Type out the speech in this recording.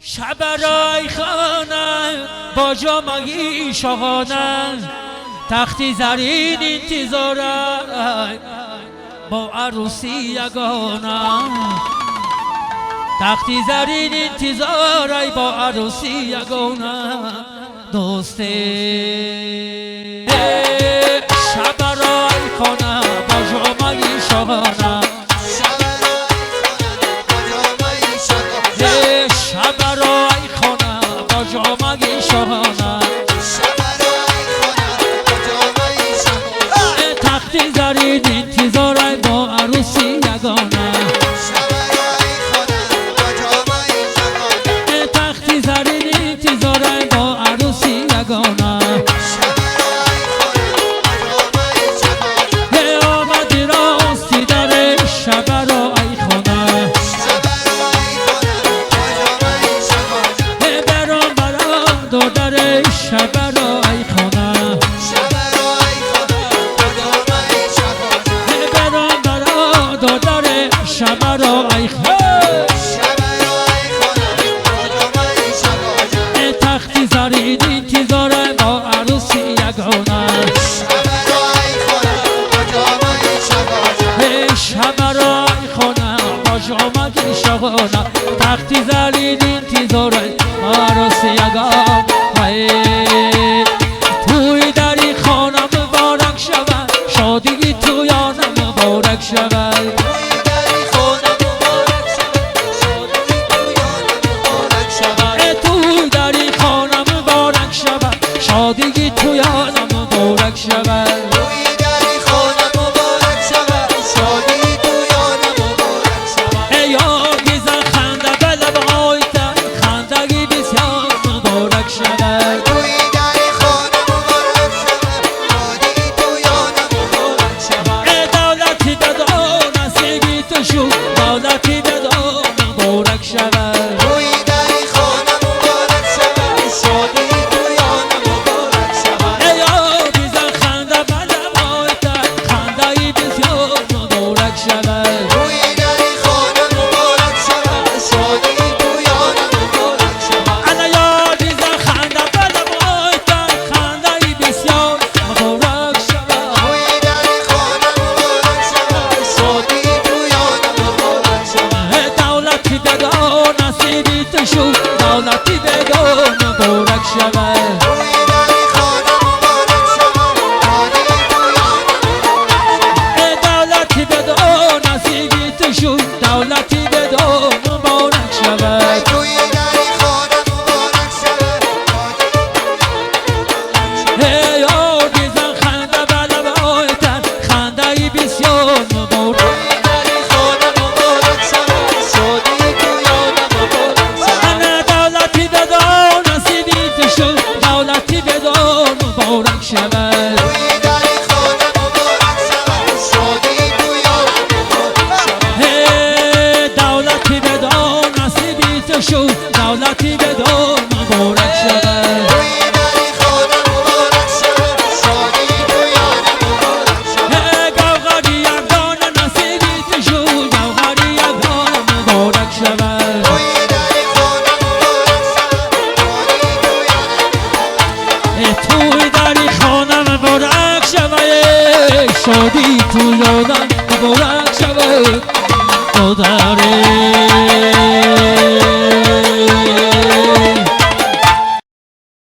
شب رای خانه با جامگی شاهانه، تختی زرین انتظاره با عروسی یگانه، تختی زرین انتظاره با عروسی یگانه دوسته. شب رای خانه با جامگی شاهانه، جامگی شاهانه، تختی زرین انتظاره با عروسی یگانه، تختی زرین انتظاره با عروسی یگانه. آمدی راستی در شب را ای خانه، در شب را ای خانه، برام برا در شب را ای خانه، تختی زرین انتظاره با عروسی یگانه، شب را ای خانه با جامگی شاهانه، تختی زرین انتظاره با عروسی یگانه. توی دری خانه مبارک شود، شادی تویانه مبارک شود، توی دری خانه مبارک شود، شادی تویانه مبارک شود. دولتی به دام مبارک شود، روی دری خانه مبارک شود، شادی تویانه مبارک شود. یا بیزن خنده بلم آیتن، خنده ای بسیار مبارک شود، روی دری خانه مبارک شود، شادی تویانه مبارک شود. انا یا بیزن خنده بلم آیتن، خنده ای بسیار مبارک شود، روی دری خانه مبارک شود، شادی دولتی بدان نصیبی تو شو، دولتی بدان مبارک شود، روی دری خانه مبارک شود، دولتی بدان نصیبی تو شو، دولتی بدان مبارک شود، روی دری خانه مبارک شود. یا بیزن خنده بلم آیتن، خنده ای بسیار مبارک، دولتی بدان مبارک شود، روی دری خانه مبارک شود، شادی تویانه مبارک شود. دولتی بدان نصیبی تو شو، دولتی بدان مبارک شود، روی دری خانه مبارک شود، شادی تویانه مبارک شود. گوهری یگان نصیبی تو شو، گوهری یگان مبارک شود، روی دری خانه مبارک شود، توی دری خانه مبارک شود، شادی تویانه مبارک شود. تو دری